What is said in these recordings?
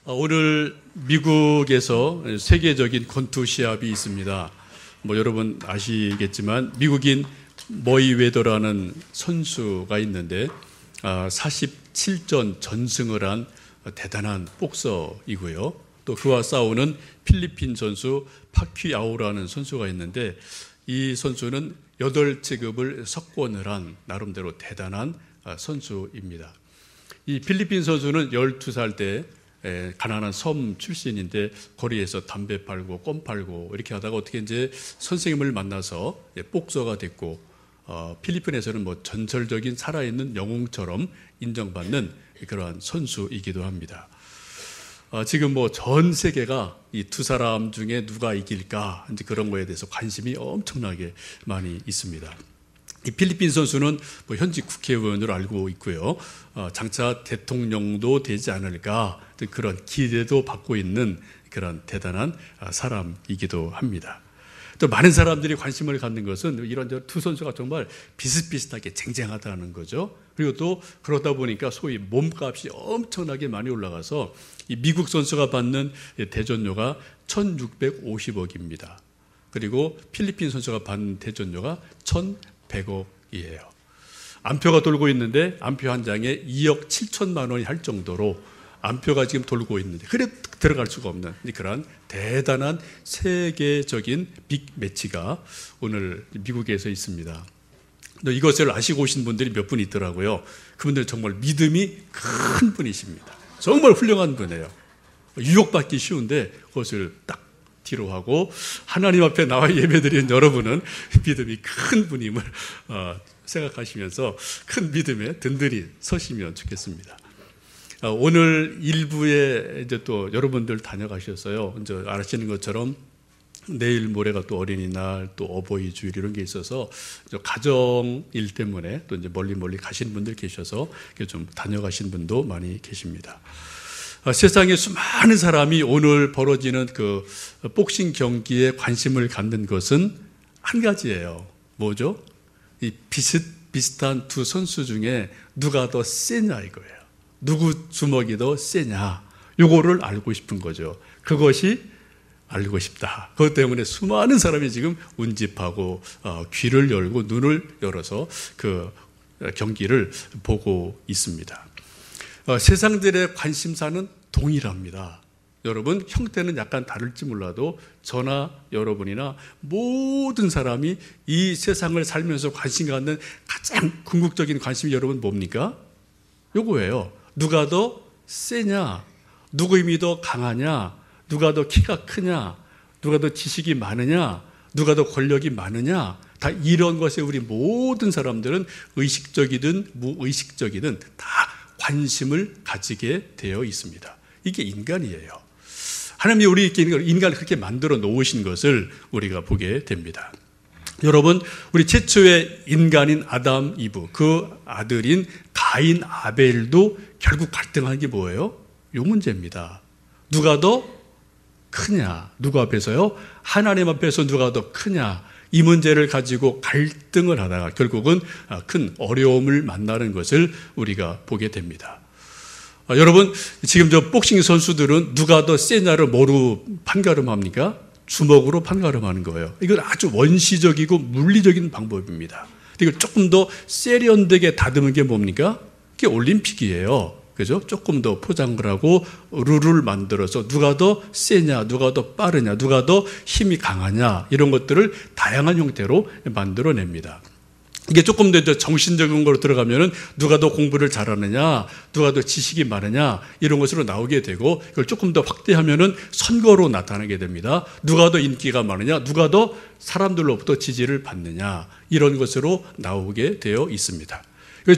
오늘 미국에서 세계적인 권투 시합이 있습니다. 여러분 아시겠지만 미국인 머이웨더라는 선수가 있는데 47전 전승을 한 대단한 복서이고요. 또 그와 싸우는 필리핀 선수 파퀴아오라는 선수가 있는데 이 선수는 8체급을 석권을 한 나름대로 대단한 선수입니다. 이 필리핀 선수는 12살 때 가난한 섬 출신인데 거리에서 담배 팔고 껌 팔고 이렇게 하다가 어떻게 이제 선생님을 만나서 복서가 됐고 필리핀에서는 전설적인 살아있는 영웅처럼 인정받는 그러한 선수이기도 합니다. 지금 전 세계가 이 두 사람 중에 누가 이길까 이제 그런 거에 대해서 관심이 엄청나게 많이 있습니다. 이 필리핀 선수는 현직 국회의원으로 알고 있고요. 장차 대통령도 되지 않을까 그런 기대도 받고 있는 그런 대단한 사람이기도 합니다. 또 많은 사람들이 관심을 갖는 것은 이런 두 선수가 정말 비슷비슷하게 쟁쟁하다는 거죠. 그리고 또 그러다 보니까 소위 몸값이 엄청나게 많이 올라가서 이 미국 선수가 받는 대전료가 1,650억입니다. 그리고 필리핀 선수가 받는 대전료가 1,100억이에요. 암표가 돌고 있는데 암표 한 장에 2억 7천만 원이 할 정도로 암표가 지금 돌고 있는데 그래 들어갈 수가 없는 그런 대단한 세계적인 빅 매치가 오늘 미국에서 있습니다. 이것을 아시고 오신 분들이 몇 분 있더라고요. 그분들 정말 믿음이 큰 분이십니다. 정말 훌륭한 분이에요. 유혹받기 쉬운데 그것을 딱 뒤로 하고 하나님 앞에 나와 예배드리는 여러분은 믿음이 큰 분임을 생각하시면서 큰 믿음에 든든히 서시면 좋겠습니다. 오늘 일부에 이제 또 여러분들 다녀가셨어요. 이제 아시는 것처럼 내일 모레가 또 어린이날, 또 어버이 주일 이런 게 있어서 가정 일 때문에 또 이제 멀리 가신 분들 계셔서 좀 다녀가신 분도 많이 계십니다. 세상에 수많은 사람이 오늘 벌어지는 그 복싱 경기에 관심을 갖는 것은 한 가지예요. 뭐죠? 이 비슷비슷한 두 선수 중에 누가 더 세냐 이거예요. 누구 주먹이 더 세냐 요거를 알고 싶은 거죠. 그것이 알고 싶다. 그것 때문에 수많은 사람이 지금 운집하고 귀를 열고 눈을 열어서 그 경기를 보고 있습니다. 세상들의 관심사는 동일합니다. 여러분 형태는 약간 다를지 몰라도 저나 여러분이나 모든 사람이 이 세상을 살면서 관심 갖는 가장 궁극적인 관심이 여러분 뭡니까? 요거예요. 누가 더 세냐? 누구 힘이 더 강하냐? 누가 더 키가 크냐? 누가 더 지식이 많으냐? 누가 더 권력이 많으냐? 다 이런 것에 우리 모든 사람들은 의식적이든 무의식적이든 다 관심을 가지게 되어 있습니다. 이게 인간이에요. 하나님이 우리 인간을 그렇게 만들어 놓으신 것을 우리가 보게 됩니다. 여러분, 우리 최초의 인간인 아담, 이브, 그 아들인 가인, 아벨도 결국 갈등한 게 뭐예요? 요 문제입니다. 누가 더 크냐? 누구 앞에서요? 하나님 앞에서 누가 더 크냐? 이 문제를 가지고 갈등을 하다가 결국은 큰 어려움을 만나는 것을 우리가 보게 됩니다. 여러분, 지금 저 복싱 선수들은 누가 더 세냐를 뭐로 판가름합니까? 주먹으로 판가름하는 거예요. 이건 아주 원시적이고 물리적인 방법입니다. 이걸 조금 더 세련되게 다듬은 게 뭡니까? 그게 올림픽이에요. 그죠? 조금 더 포장을 하고 룰을 만들어서 누가 더 세냐, 누가 더 빠르냐, 누가 더 힘이 강하냐 이런 것들을 다양한 형태로 만들어냅니다. 이게 조금 더 정신적인 걸로 들어가면은 누가 더 공부를 잘하느냐, 누가 더 지식이 많으냐 이런 것으로 나오게 되고 이걸 조금 더 확대하면은 선거로 나타나게 됩니다. 누가 더 인기가 많으냐, 누가 더 사람들로부터 지지를 받느냐 이런 것으로 나오게 되어 있습니다.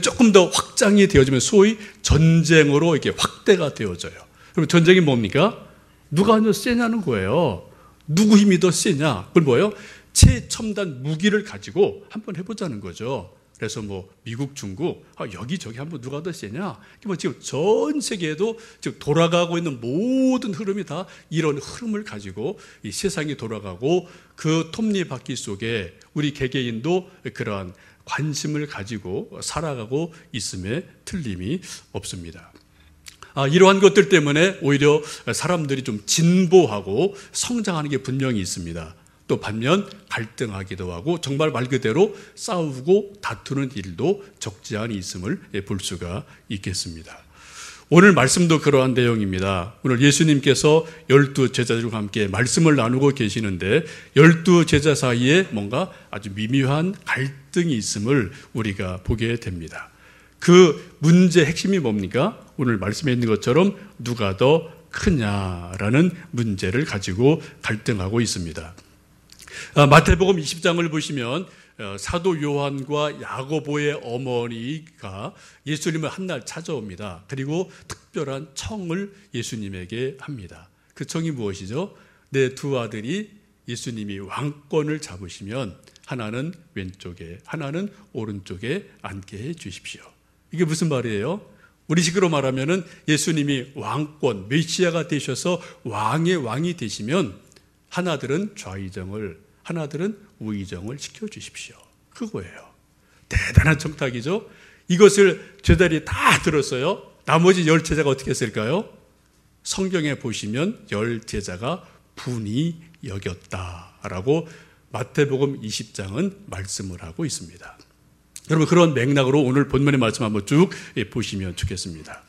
조금 더 확장이 되어지면 소위 전쟁으로 이렇게 확대가 되어져요. 그럼 전쟁이 뭡니까? 누가 더 세냐는 거예요. 누구 힘이 더 세냐? 그건 뭐예요? 최첨단 무기를 가지고 한번 해보자는 거죠. 그래서 미국, 중국, 여기저기 한번 누가 더 세냐? 지금 전 세계에도 지금 돌아가고 있는 모든 흐름이 다 이런 흐름을 가지고 이 세상이 돌아가고 그 톱니바퀴 속에 우리 개개인도 그러한 관심을 가지고 살아가고 있음에 틀림이 없습니다. 이러한 것들 때문에 오히려 사람들이 좀 진보하고 성장하는 게 분명히 있습니다. 또 반면 갈등하기도 하고 정말 말 그대로 싸우고 다투는 일도 적지 않이 있음을 볼 수가 있겠습니다. 오늘 말씀도 그러한 내용입니다. 오늘 예수님께서 12 제자들과 함께 말씀을 나누고 계시는데 12 제자 사이에 뭔가 아주 미묘한 갈등이 있음을 우리가 보게 됩니다. 그 문제의 핵심이 뭡니까? 오늘 말씀에 있는 것처럼 누가 더 크냐라는 문제를 가지고 갈등하고 있습니다. 마태복음 20장을 보시면 사도 요한과 야고보의 어머니가 예수님을 한날 찾아옵니다. 그리고 특별한 청을 예수님에게 합니다. 그 청이 무엇이죠? 내 두 아들이 예수님이 왕권을 잡으시면 하나는 왼쪽에 하나는 오른쪽에 앉게 해 주십시오. 이게 무슨 말이에요? 우리식으로 말하면은 예수님이 왕권, 메시아가 되셔서 왕의 왕이 되시면 하나들은 좌의정을 하나들은 우의정을 시켜주십시오. 그거예요. 대단한 청탁이죠. 이것을 제자들이 다 들었어요. 나머지 10 제자가 어떻게 했을까요? 성경에 보시면 10 제자가 분이 여겼다라고 마태복음 20장은 말씀을 하고 있습니다. 여러분 그런 맥락으로 오늘 본문의 말씀 한번 쭉 보시면 좋겠습니다.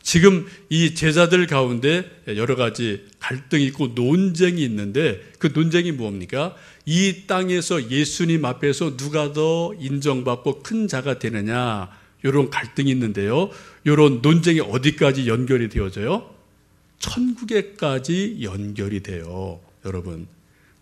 지금 이 제자들 가운데 여러 가지 갈등이 있고 논쟁이 있는데 그 논쟁이 뭡니까? 이 땅에서 예수님 앞에서 누가 더 인정받고 큰 자가 되느냐 이런 갈등이 있는데요. 이런 논쟁이 어디까지 연결이 되어져요? 천국에까지 연결이 돼요. 여러분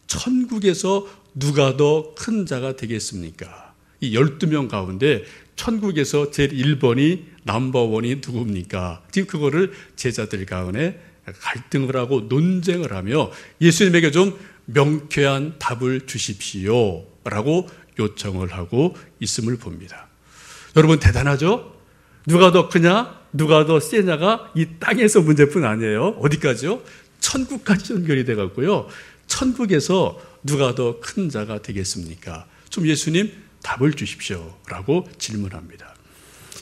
천국에서 누가 더 큰 자가 되겠습니까? 이 12명 가운데 천국에서 제일 1번이 넘버원이 누굽니까? 지금 그거를 제자들 가운데 갈등을 하고 논쟁을 하며 예수님에게 좀 명쾌한 답을 주십시오 라고 요청을 하고 있음을 봅니다. 여러분 대단하죠? 누가 더 크냐? 누가 더 세냐가 이 땅에서 문제뿐 아니에요. 어디까지요? 천국까지 연결이 돼갖고요. 천국에서 누가 더 큰 자가 되겠습니까? 좀 예수님 답을 주십시오 라고 질문합니다.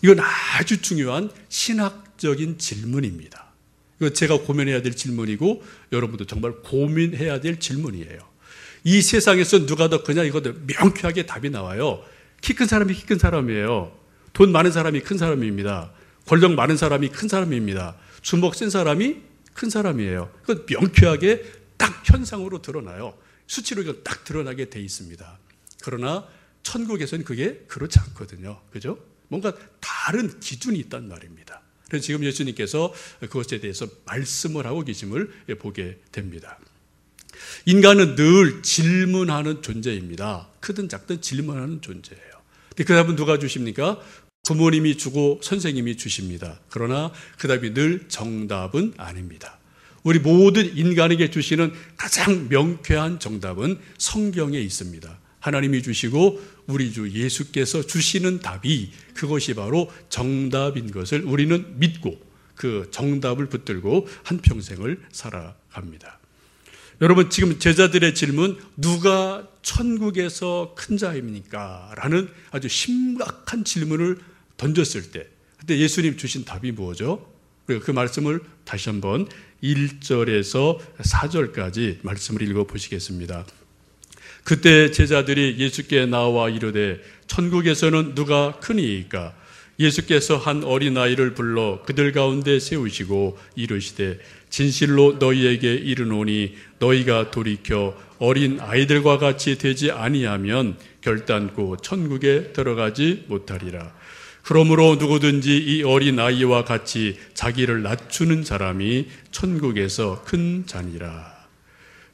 이건 아주 중요한 신학적인 질문입니다. 이거 제가 고민해야 될 질문이고 여러분도 정말 고민해야 될 질문이에요. 이 세상에서 누가 더 크냐 이것도 명쾌하게 답이 나와요. 키 큰 사람이 키 큰 사람이에요. 돈 많은 사람이 큰 사람입니다. 권력 많은 사람이 큰 사람입니다. 주먹 센 사람이 큰 사람이에요. 그건 명쾌하게 딱 현상으로 드러나요. 수치로 이건 딱 드러나게 돼 있습니다. 그러나 천국에서는 그게 그렇지 않거든요. 그죠? 뭔가 다른 기준이 있단 말입니다. 그래서 지금 예수님께서 그것에 대해서 말씀을 하고 계심을 보게 됩니다. 인간은 늘 질문하는 존재입니다. 크든 작든 질문하는 존재예요. 그 답은 누가 주십니까? 부모님이 주고 선생님이 주십니다. 그러나 그 답이 늘 정답은 아닙니다. 우리 모든 인간에게 주시는 가장 명쾌한 정답은 성경에 있습니다. 하나님이 주시고 우리 주 예수께서 주시는 답이 그것이 바로 정답인 것을 우리는 믿고 그 정답을 붙들고 한평생을 살아갑니다. 여러분 지금 제자들의 질문 누가 천국에서 큰 자입니까? 라는 아주 심각한 질문을 던졌을 때 그때 예수님 주신 답이 뭐죠? 그리고 그 말씀을 다시 한번 1절에서 4절까지 말씀을 읽어보시겠습니다. 그때 제자들이 예수께 나와 이르되 천국에서는 누가 크니이까? 예수께서 한 어린아이를 불러 그들 가운데 세우시고 이르시되 진실로 너희에게 이르노니 너희가 돌이켜 어린 아이들과 같이 되지 아니하면 결단코 천국에 들어가지 못하리라. 그러므로 누구든지 이 어린 아이와 같이 자기를 낮추는 사람이 천국에서 큰 자니라.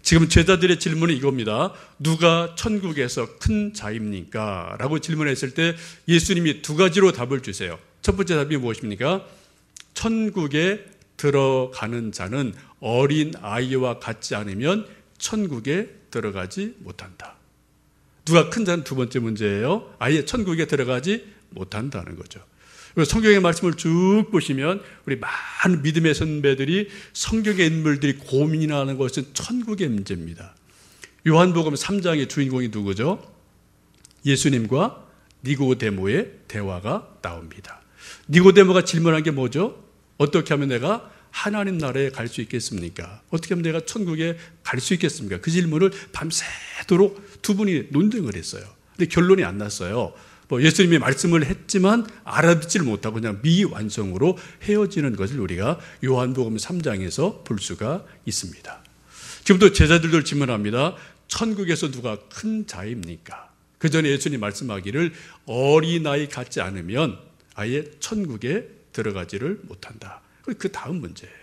지금 제자들의 질문은 이겁니다. 누가 천국에서 큰 자입니까? 라고 질문했을 때 예수님이 2가지로 답을 주세요. 첫 번째 답이 무엇입니까? 천국에 들어가는 자는 어린 아이와 같지 않으면 천국에 들어가지 못한다. 누가 큰 자는 2번째 문제예요. 아예 천국에 들어가지 못한다는 거죠. 그리고 성경의 말씀을 쭉 보시면 우리 많은 믿음의 선배들이 성경의 인물들이 고민하는 것은 천국의 문제입니다. 요한복음 3장의 주인공이 누구죠? 예수님과 니고데모의 대화가 나옵니다. 니고데모가 질문한 게 뭐죠? 어떻게 하면 내가 하나님 나라에 갈 수 있겠습니까? 어떻게 하면 내가 천국에 갈 수 있겠습니까? 그 질문을 밤새도록 두 분이 논쟁을 했어요. 근데 결론이 안 났어요. 예수님이 말씀을 했지만 알아듣지를 못하고 그냥 미완성으로 헤어지는 것을 우리가 요한복음 3장에서 볼 수가 있습니다. 지금도 제자들도 질문합니다. 천국에서 누가 큰 자입니까? 그 전에 예수님 말씀하기를 어린아이 같지 않으면 아예 천국에 들어가지를 못한다. 그 다음 문제예요.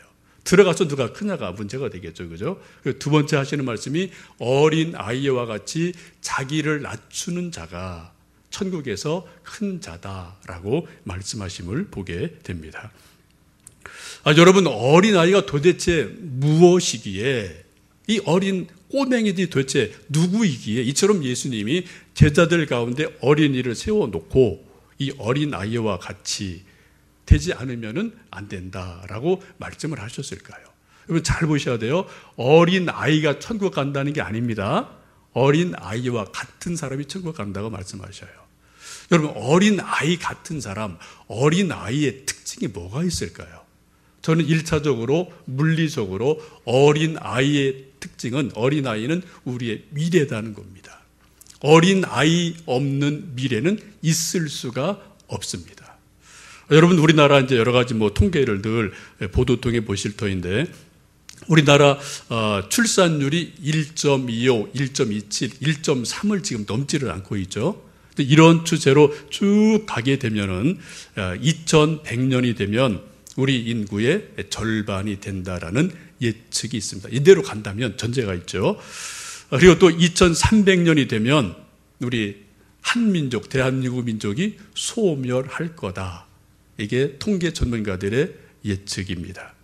들어가서 누가 크냐가 문제가 되겠죠. 그죠? 두 번째 하시는 말씀이 어린아이와 같이 자기를 낮추는 자가 천국에서 큰 자다라고 말씀하심을 보게 됩니다. 여러분, 어린아이가 도대체 무엇이기에, 이 어린 꼬맹이들이 도대체 누구이기에 이처럼 예수님이 제자들 가운데 어린이를 세워놓고 이 어린아이와 같이 되지 않으면 안 된다라고 말씀을 하셨을까요? 여러분 잘 보셔야 돼요. 어린아이가 천국 간다는 게 아닙니다. 어린아이와 같은 사람이 천국 간다고 말씀하셔요. 여러분, 어린아이 같은 사람, 어린아이의 특징이 뭐가 있을까요? 저는 1차적으로 물리적으로 어린아이의 특징은, 어린아이는 우리의 미래다는 겁니다. 어린아이 없는 미래는 있을 수가 없습니다. 여러분, 우리나라 이제 여러 가지 통계를 늘 보도 통해 보실 터인데, 우리나라 출산율이 1.25, 1.27, 1.3을 지금 넘지를 않고 있죠. 이런 추세로 쭉 가게 되면은 2100년이 되면 우리 인구의 절반이 된다라는 예측이 있습니다. 이대로 간다면 전제가 있죠. 그리고 또 2300년이 되면 우리 한민족, 대한민국 민족이 소멸할 거다. 이게 통계 전문가들의 예측입니다.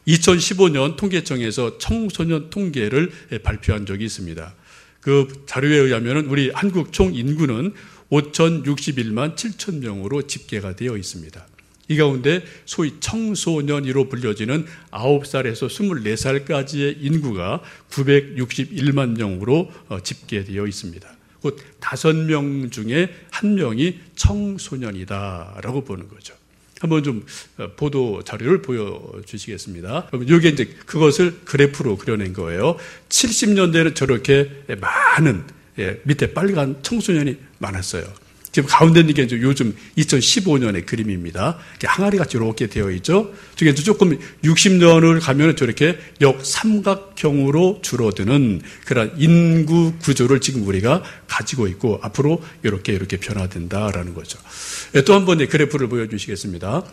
2015년 통계청에서 청소년 통계를 발표한 적이 있습니다. 그 자료에 의하면 우리 한국 총 인구는 5,061만 7천 명으로 집계가 되어 있습니다. 이 가운데 소위 청소년이로 불려지는 9살에서 24살까지의 인구가 961만 명으로 집계되어 있습니다. 곧 5명 중에 1명이 청소년이다라고 보는 거죠. 한번 좀 보도 자료를 보여주시겠습니다. 여기 이제 그것을 그래프로 그려낸 거예요. 70년대에는 저렇게 많은 밑에 빨간 청소년이 많았어요. 지금 가운데 있는 게 이제 요즘 2015년의 그림입니다. 항아리같이 이렇게 되어 있죠. 저게 조금 60년을 가면 저렇게 역삼각형으로 줄어드는 그런 인구 구조를 지금 우리가 가지고 있고 앞으로 이렇게 변화된다라는 거죠. 또 한 번 그래프를 보여주시겠습니다.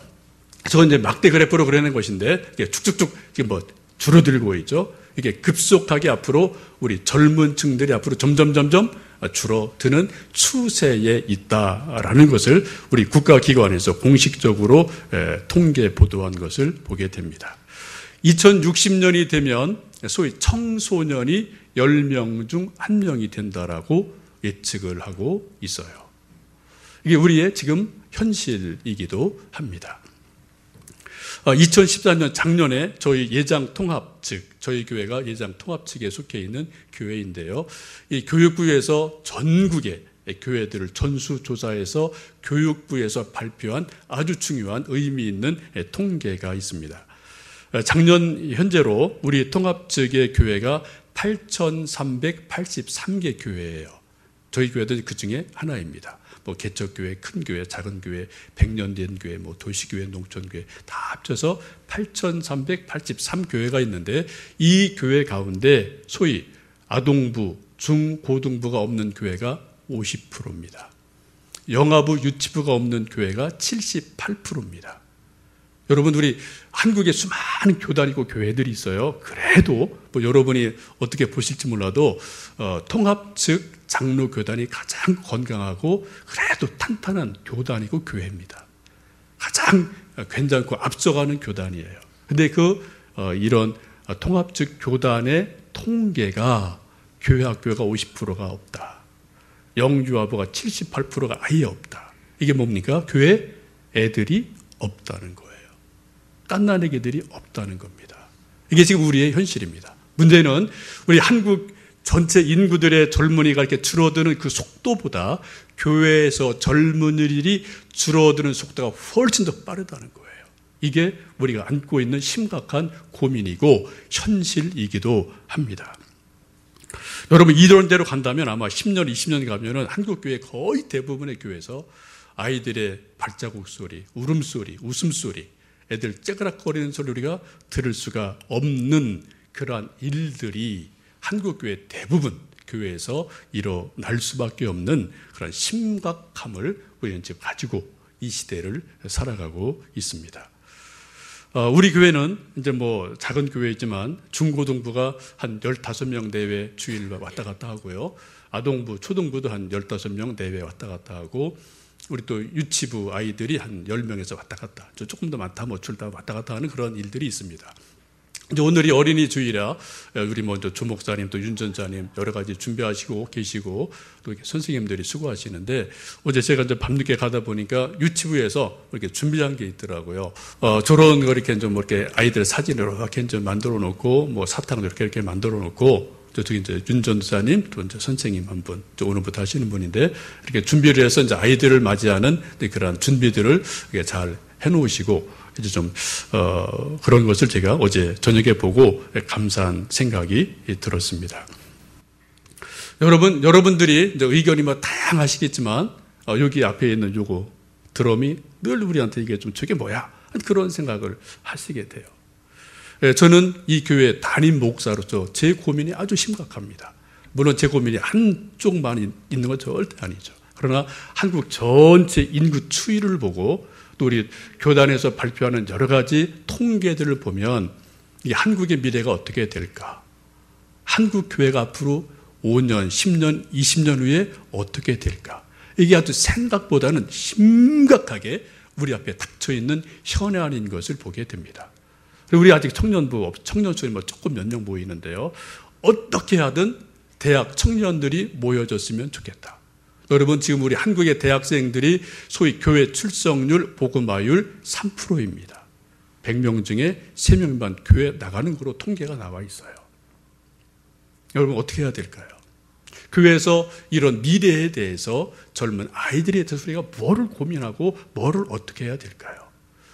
저건 이제 막대 그래프로 그려낸 것인데 이게 쭉쭉쭉 지금 줄어들고 있죠. 이게 급속하게 앞으로 우리 젊은 층들이 앞으로 점점 줄어드는 추세에 있다라는 것을 우리 국가기관에서 공식적으로 통계 보도한 것을 보게 됩니다. 2060년이 되면 소위 청소년이 10명 중 1명이 된다라고 예측을 하고 있어요. 이게 우리의 지금 현실이기도 합니다. 2014년 작년에 저희 예장 통합 측, 저희 교회가 예장 통합 측에 속해 있는 교회인데요. 이 교육부에서 전국의 교회들을 전수조사해서 교육부에서 발표한 아주 중요한 의미 있는 통계가 있습니다. 작년 현재로 우리 통합 측의 교회가 8,383개 교회예요. 저희 교회도 그 중에 하나입니다. 개척교회, 큰 교회, 작은 교회, 100년 된 교회, 도시교회, 농촌교회 다 합쳐서 8,383교회가 있는데 이 교회 가운데 소위 아동부, 중고등부가 없는 교회가 50%입니다. 영아부, 유치부가 없는 교회가 78%입니다. 여러분, 우리 한국에 수많은 교단이고 교회들이 있어요. 그래도 여러분이 어떻게 보실지 몰라도 통합 측 장로 교단이 가장 건강하고 그래도 탄탄한 교단이고 교회입니다. 가장 괜찮고 앞서가는 교단이에요. 근데 이런 통합 측 교단의 통계가 교회 학교가 50%가 없다. 영유아부가 78%가 아예 없다. 이게 뭡니까? 교회 애들이 없다는 거예요. 갓난아기들이 없다는 겁니다. 이게 지금 우리의 현실입니다. 문제는 우리 한국 전체 인구들의 젊은이가 이렇게 줄어드는 그 속도보다 교회에서 젊은이들이 줄어드는 속도가 훨씬 더 빠르다는 거예요. 이게 우리가 안고 있는 심각한 고민이고 현실이기도 합니다. 여러분, 이론대로 간다면 아마 10년, 20년 가면은 한국교회 거의 대부분의 교회에서 아이들의 발자국 소리, 울음소리, 웃음소리, 애들 째그락거리는 소리 우리가 들을 수가 없는 그러한 일들이 한국교회 대부분 교회에서 일어날 수밖에 없는 그런 심각함을 우리는 지금 가지고 이 시대를 살아가고 있습니다. 우리 교회는 이제 뭐 작은 교회이지만 중고등부가 한 15명 내외 주일 왔다 갔다 하고요. 아동부, 초등부도 한 15명 내외 왔다 갔다 하고, 우리 또 유치부 아이들이 한 10명에서 왔다 갔다, 조금 더 많다, 뭐 줄다 왔다 갔다 하는 그런 일들이 있습니다. 이제 오늘이 어린이 주일이라 우리 먼저 조 목사님 또 윤 전자님 여러 가지 준비하시고 계시고 또 이렇게 선생님들이 수고하시는데, 어제 제가 이제 밤늦게 가다 보니까 유치부에서 이렇게 준비한 게 있더라고요. 저런 거 이렇게 좀 이렇게 아이들 사진을 이렇게 좀 만들어 놓고, 뭐 사탕도 이렇게 만들어 놓고, 저기 이제 윤 전사님 또 이제 선생님 한 분, 오늘부터 하시는 분인데, 이렇게 준비를 해서 이제 아이들을 맞이하는 그런 준비들을 잘 해놓으시고, 이제 좀 그런 것을 제가 어제 저녁에 보고 감사한 생각이 들었습니다. 여러분들이 이제 의견이 뭐 다양하시겠지만, 여기 앞에 있는 요거 드럼이 늘 우리한테 이게 좀 저게 뭐야? 그런 생각을 하시게 돼요. 저는 이 교회 담임 목사로서 제 고민이 아주 심각합니다. 물론 제 고민이 한쪽만 있는 건 절대 아니죠. 그러나 한국 전체 인구 추이를 보고 또 우리 교단에서 발표하는 여러 가지 통계들을 보면 이 한국의 미래가 어떻게 될까? 한국 교회가 앞으로 5년, 10년, 20년 후에 어떻게 될까? 이게 아주 생각보다는 심각하게 우리 앞에 닥쳐 있는 현안인 것을 보게 됩니다. 우리 아직 청년수는 뭐 조금 몇 명 모이는데요. 어떻게 하든 대학 청년들이 모여졌으면 좋겠다. 여러분, 지금 우리 한국의 대학생들이 소위 교회 출석률, 복음화율 3%입니다. 100명 중에 3명만 교회 나가는 거로 통계가 나와 있어요. 여러분, 어떻게 해야 될까요? 교회에서 이런 미래에 대해서 젊은 아이들에 대해서 우리가 뭐를 고민하고 뭐를 어떻게 해야 될까요?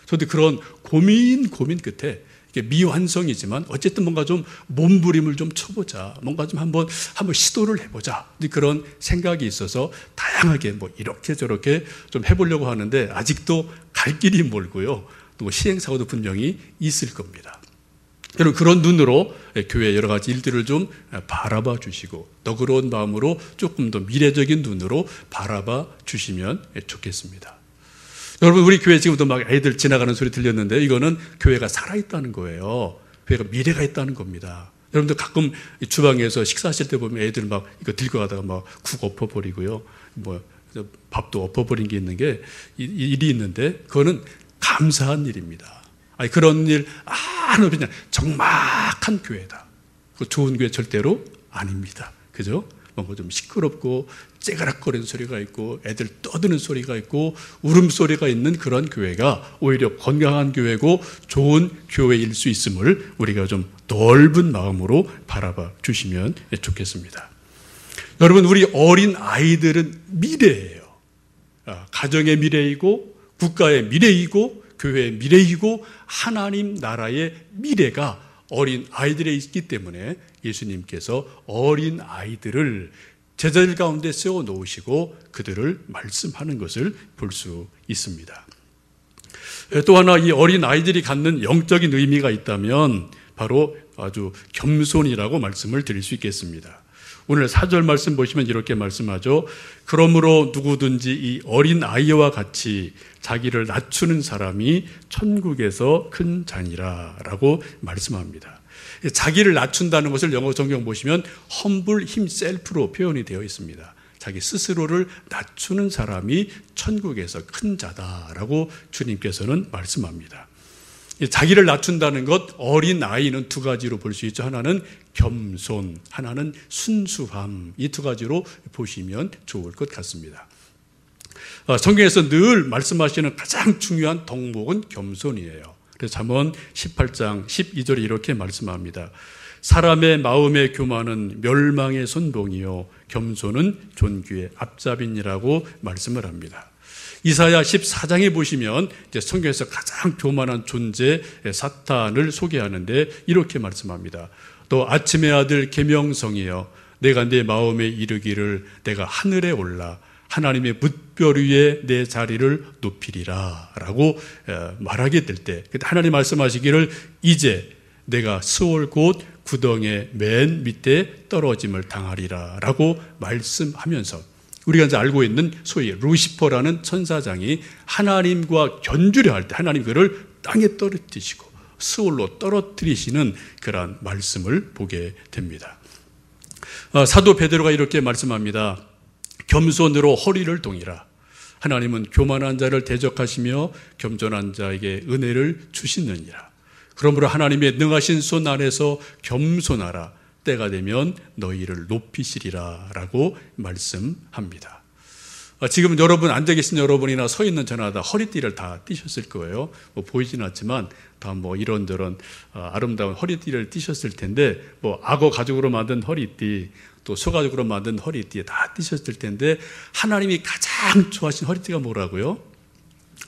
저도 그런 고민 끝에 미완성이지만 어쨌든 뭔가 좀 몸부림을 좀 쳐보자, 뭔가 좀 한번 시도를 해보자, 그런 생각이 있어서 다양하게 뭐 이렇게 저렇게 좀 해보려고 하는데, 아직도 갈 길이 멀고요, 또 시행착오도 분명히 있을 겁니다. 여러분, 그런 눈으로 교회 여러 가지 일들을 좀 바라봐 주시고 너그러운 마음으로 조금 더 미래적인 눈으로 바라봐 주시면 좋겠습니다. 여러분, 우리 교회 지금도 막 애들 지나가는 소리 들렸는데, 이거는 교회가 살아있다는 거예요. 교회가 미래가 있다는 겁니다. 여러분들 가끔 주방에서 식사하실 때 보면 애들 막 이거 들고 가다가 막 국 엎어버리고요, 뭐 밥도 엎어버린 게 있는 게 일이 있는데, 그거는 감사한 일입니다. 아니, 그런 일 안 없냐? 적막한 교회다. 그 좋은 교회 절대로 아닙니다. 그죠? 뭔가 좀 시끄럽고 째가락거리는 소리가 있고 애들 떠드는 소리가 있고 울음소리가 있는 그런 교회가 오히려 건강한 교회고 좋은 교회일 수 있음을 우리가 좀 넓은 마음으로 바라봐 주시면 좋겠습니다. 여러분, 우리 어린 아이들은 미래예요. 가정의 미래이고 국가의 미래이고 교회의 미래이고 하나님 나라의 미래가 어린 아이들에 있기 때문에 예수님께서 어린 아이들을 제자들 가운데 세워놓으시고 그들을 말씀하는 것을 볼 수 있습니다. 또 하나, 이 어린 아이들이 갖는 영적인 의미가 있다면 바로 아주 겸손이라고 말씀을 드릴 수 있겠습니다. 오늘 4절 말씀 보시면 이렇게 말씀하죠. 그러므로 누구든지 이 어린 아이와 같이 자기를 낮추는 사람이 천국에서 큰 자니라 라고 말씀합니다. 자기를 낮춘다는 것을 영어 성경 보시면 humble himself로 표현이 되어 있습니다. 자기 스스로를 낮추는 사람이 천국에서 큰 자다라고 주님께서는 말씀합니다. 자기를 낮춘다는 것, 어린 아이는 두 가지로 볼 수 있죠. 하나는 겸손, 하나는 순수함, 이 두 가지로 보시면 좋을 것 같습니다. 성경에서 늘 말씀하시는 가장 중요한 덕목은 겸손이에요. 그래서 잠언 18장 12절에 이렇게 말씀합니다. 사람의 마음의 교만은 멸망의 선봉이요 겸손은 존귀의 앞잡이니라고 말씀을 합니다. 이사야 14장에 보시면 이제 성경에서 가장 교만한 존재 사탄을 소개하는데 이렇게 말씀합니다. 또 아침의 아들 계명성이여 내가 내 마음에 이르기를 내가 하늘에 올라 하나님의 뭇별 위에 내 자리를 높이리라 라고 말하게 될 때 하나님 말씀하시기를 이제 내가 스올 곧 구덩의 맨 밑에 떨어짐을 당하리라 라고 말씀하면서 우리가 이제 알고 있는 소위 루시퍼라는 천사장이 하나님과 견주려 할 때 하나님 그를 땅에 떨어뜨리시고 스올로 떨어뜨리시는 그러한 말씀을 보게 됩니다. 사도 베드로가 이렇게 말씀합니다. 겸손으로 허리를 동이라. 하나님은 교만한 자를 대적하시며 겸손한 자에게 은혜를 주시느니라. 그러므로 하나님의 능하신 손 안에서 겸손하라. 때가 되면 너희를 높이시리라 라고 말씀합니다. 지금 여러분 앉아 계신 여러분이나 서 있는 저나 다 허리띠를 다 띠셨을 거예요. 보이진 않지만 다 이런저런 아름다운 허리띠를 띠셨을 텐데 악어 가죽으로 만든 허리띠 또 소가죽으로 만든 허리띠 다 띠셨을 텐데 하나님이 가장 좋아하신 허리띠가 뭐라고요?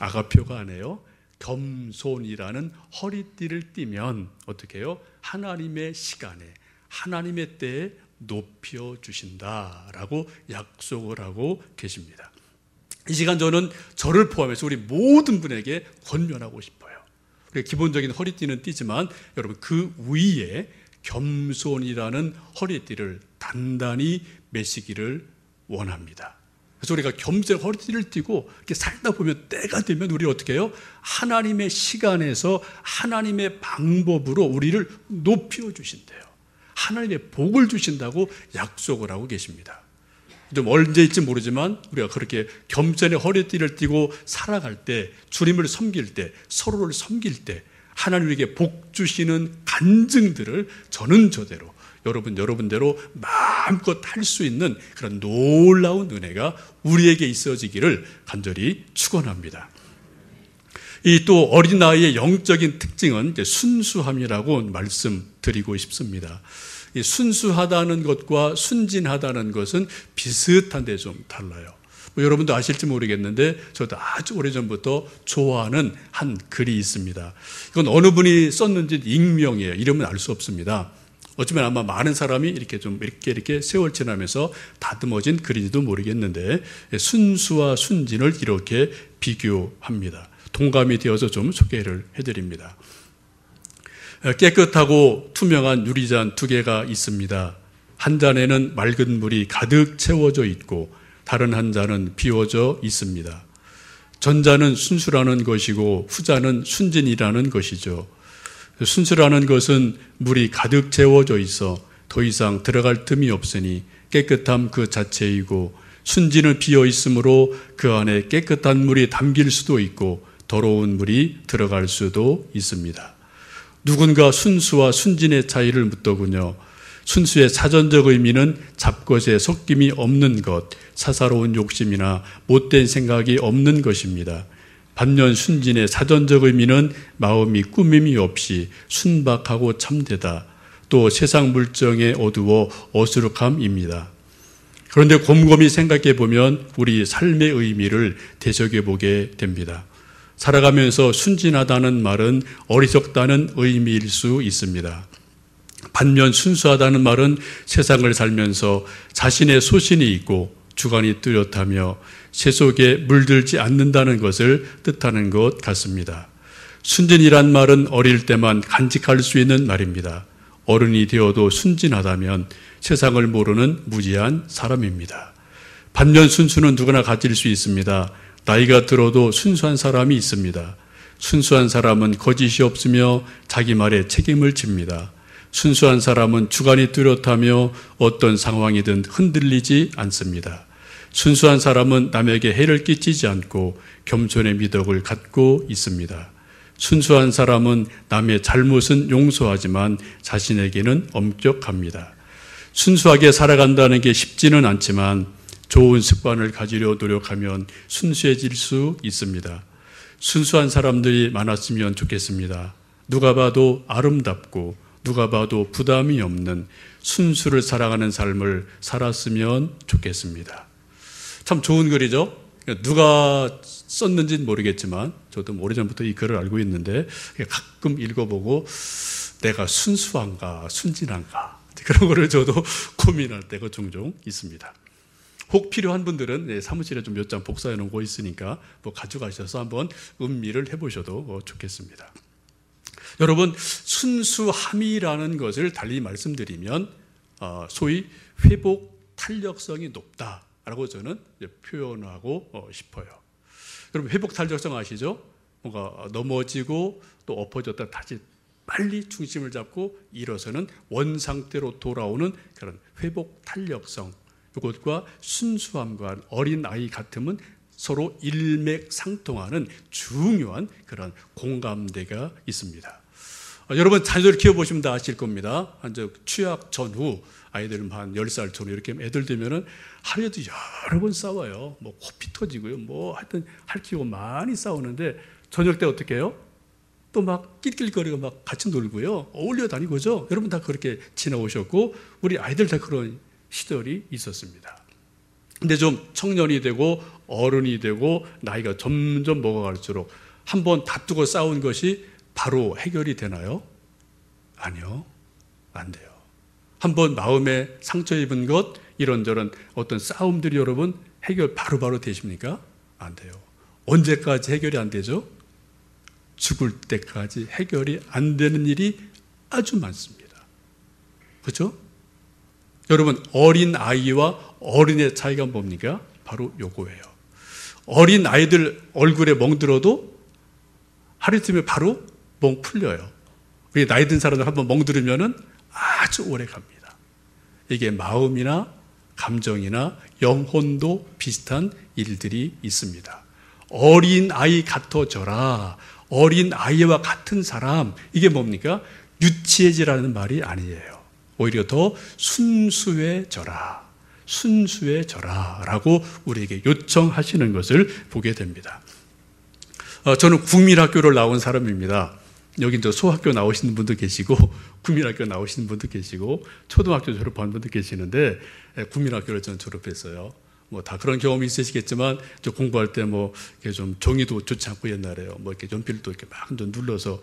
아가표가 아니에요. 겸손이라는 허리띠를 띠면 어떻게 해요? 하나님의 시간에 하나님의 때에 높여주신다라고 약속을 하고 계십니다. 이 시간 저는 저를 포함해서 우리 모든 분에게 권면하고 싶어요. 우리가 기본적인 허리띠는 띠지만 여러분 그 위에 겸손이라는 허리띠를 단단히 매시기를 원합니다. 그래서 우리가 겸손 허리띠를 띠고 이렇게 살다 보면 때가 되면 우리 어떻게 해요? 하나님의 시간에서 하나님의 방법으로 우리를 높여주신대요. 하나님의 복을 주신다고 약속을 하고 계십니다. 좀 언제일지 모르지만 우리가 그렇게 겸손의 허리띠를 띠고 살아갈 때 주님을 섬길 때 서로를 섬길 때 하나님에게 복 주시는 간증들을 저는 저대로 여러분대로 마음껏 할 수 있는 그런 놀라운 은혜가 우리에게 있어지기를 간절히 축원합니다. 이 또 어린아이의 영적인 특징은 이제 순수함이라고 말씀드리고 싶습니다. 이 순수하다는 것과 순진하다는 것은 비슷한데 좀 달라요. 여러분도 아실지 모르겠는데 저도 아주 오래전부터 좋아하는 한 글이 있습니다. 이건 어느 분이 썼는지 익명이에요. 이름은 알 수 없습니다. 어쩌면 아마 많은 사람이 이렇게 세월 지나면서 다듬어진 글인지도 모르겠는데 순수와 순진을 이렇게 비교합니다. 동감이 되어서 좀 소개를 해드립니다. 깨끗하고 투명한 유리잔 2개가 있습니다. 한 잔에는 맑은 물이 가득 채워져 있고 다른 한 잔은 비워져 있습니다. 전자는 순수라는 것이고 후자는 순진이라는 것이죠. 순수라는 것은 물이 가득 채워져 있어 더 이상 들어갈 틈이 없으니 깨끗함 그 자체이고 순진은 비어 있으므로 그 안에 깨끗한 물이 담길 수도 있고 더러운 물이 들어갈 수도 있습니다. 누군가 순수와 순진의 차이를 묻더군요. 순수의 사전적 의미는 잡것에 섞임이 없는 것, 사사로운 욕심이나 못된 생각이 없는 것입니다. 반면 순진의 사전적 의미는 마음이 꾸밈이 없이 순박하고 참되다. 또 세상 물정에 어두워 어수룩함입니다. 그런데 곰곰이 생각해 보면 우리 삶의 의미를 되새겨 보게 됩니다. 살아가면서 순진하다는 말은 어리석다는 의미일 수 있습니다. 반면 순수하다는 말은 세상을 살면서 자신의 소신이 있고 주관이 뚜렷하며 세속에 물들지 않는다는 것을 뜻하는 것 같습니다. 순진이란 말은 어릴 때만 간직할 수 있는 말입니다. 어른이 되어도 순진하다면 세상을 모르는 무지한 사람입니다. 반면 순수는 누구나 가질 수 있습니다. 나이가 들어도 순수한 사람이 있습니다. 순수한 사람은 거짓이 없으며 자기 말에 책임을 집니다. 순수한 사람은 주관이 뚜렷하며 어떤 상황이든 흔들리지 않습니다. 순수한 사람은 남에게 해를 끼치지 않고 겸손의 미덕을 갖고 있습니다. 순수한 사람은 남의 잘못은 용서하지만 자신에게는 엄격합니다. 순수하게 살아간다는 게 쉽지는 않지만 좋은 습관을 가지려 노력하면 순수해질 수 있습니다. 순수한 사람들이 많았으면 좋겠습니다. 누가 봐도 아름답고 누가 봐도 부담이 없는 순수를 살아가는 삶을 살았으면 좋겠습니다. 참 좋은 글이죠. 누가 썼는지는 모르겠지만 저도 오래전부터 이 글을 알고 있는데 가끔 읽어보고 내가 순수한가 순진한가 그런 거를 저도 고민할 때가 종종 있습니다. 혹 필요한 분들은 사무실에 좀 몇 장 복사해 놓은 거 있으니까 뭐 가져가셔서 한번 음미를 해보셔도 좋겠습니다. 여러분, 순수함이라는 것을 달리 말씀드리면 소위 회복 탄력성이 높다라고 저는 표현하고 싶어요. 여러분, 회복 탄력성 아시죠? 뭔가 넘어지고 또 엎어졌다 다시 빨리 중심을 잡고 일어서는 원상태로 돌아오는 그런 회복 탄력성, 이것과 순수함과 어린아이 같음은 서로 일맥상통하는 중요한 그런 공감대가 있습니다. 여러분, 자녀들 키워보시면 다 아실 겁니다. 취학 전후 아이들 한 10살 전후 이렇게 애들 되면은 하루에도 여러 번 싸워요. 뭐 코피 터지고요. 뭐 하여튼 할퀴고 많이 싸우는데 저녁 때 어떻게 해요? 또 막 낄낄거리고 막 같이 놀고요. 어울려 다니고죠. 여러분 다 그렇게 지나오셨고 우리 아이들 다 그런 시절이 있었습니다. 근데 좀 청년이 되고 어른이 되고 나이가 점점 먹어갈수록 한번 다투고 싸운 것이 바로 해결이 되나요? 아니요. 안 돼요. 한번 마음에 상처 입은 것, 이런저런 어떤 싸움들이 여러분 해결 바로바로 되십니까? 안 돼요. 언제까지 해결이 안 되죠? 죽을 때까지 해결이 안 되는 일이 아주 많습니다. 그렇죠? 여러분, 어린 아이와 어른의 차이가 뭡니까? 바로 요거예요. 어린 아이들 얼굴에 멍들어도 하루 이틀이면 바로 멍 풀려요. 우리 나이 든 사람들 한번 멍들으면은 아주 오래 갑니다. 이게 마음이나 감정이나 영혼도 비슷한 일들이 있습니다. 어린 아이 같아져라. 어린 아이와 같은 사람, 이게 뭡니까? 유치해지라는 말이 아니에요. 오히려 더 순수해져라. 순수해져라 라고 우리에게 요청하시는 것을 보게 됩니다. 저는 국민학교를 나온 사람입니다. 여기 이제 소학교 나오시는 분도 계시고 국민학교 나오시는 분도 계시고 초등학교 졸업한 분도 계시는데 국민학교를 저는 졸업했어요. 뭐 다 그런 경험이 있으시겠지만 저 공부할 때 뭐 좀 종이도 좋지 않고 옛날에요. 뭐 이렇게 연필도 이렇게 막 눌러서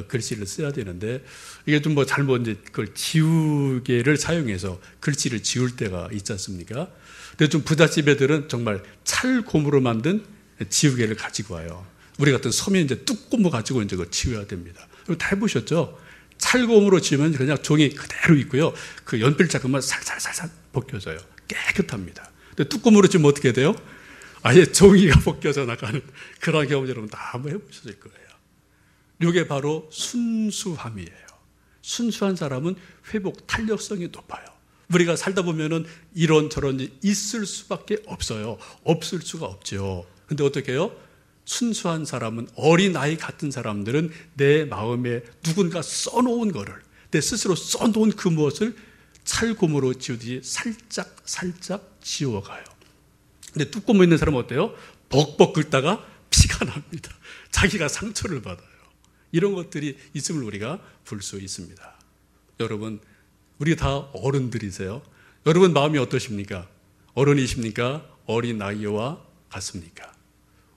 글씨를 써야 되는데 이게 좀 뭐 잘못 이제 그걸 지우개를 사용해서 글씨를 지울 때가 있지 않습니까? 근데 좀 부잣집 애들은 정말 찰곰으로 만든 지우개를 가지고 와요. 우리 같은 서민 이제 뚝고무 가지고 이제 그걸 지워야 됩니다. 다 해보셨죠? 찰곰으로 지우면 그냥 종이 그대로 있고요. 그 연필자국만 살살살살 벗겨져요. 깨끗합니다. 근데 뚝고무로 지우면 어떻게 돼요? 아예 종이가 벗겨져 나가는 그런 경험 여러분 다 한번 해보셨을 거예요. 이게 바로 순수함이에요. 순수한 사람은 회복 탄력성이 높아요. 우리가 살다 보면은 이런저런 일이 있을 수밖에 없어요. 없을 수가 없죠. 근데 어떻게 해요? 순수한 사람은, 어린아이 같은 사람들은 내 마음에 누군가 써놓은 거를, 내 스스로 써놓은 그 무엇을 찰곰으로 지우듯이 살짝 지워가요. 근데 뚜껑 있는 사람은 어때요? 벅벅 긁다가 피가 납니다. 자기가 상처를 받아요. 이런 것들이 있음을 우리가 볼 수 있습니다. 여러분, 우리 다 어른들이세요. 여러분 마음이 어떠십니까? 어른이십니까? 어린아이와 같습니까?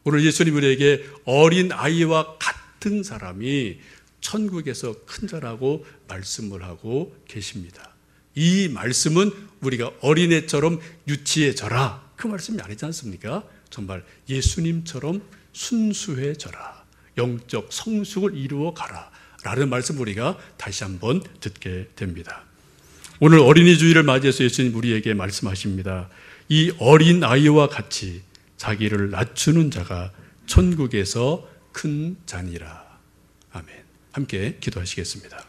오늘 예수님 우리에게 어린아이와 같은 사람이 천국에서 큰 자라고 말씀을 하고 계십니다. 이 말씀은 우리가 어린애처럼 유치해져라, 그 말씀이 아니지 않습니까? 정말 예수님처럼 순수해져라, 영적 성숙을 이루어 가라 라는 말씀 우리가 다시 한번 듣게 됩니다. 오늘 어린이 주일을 맞이해서 예수님 우리에게 말씀하십니다. 이 어린아이와 같이 자기를 낮추는 자가 천국에서 큰 자니라. 아멘. 함께 기도하시겠습니다.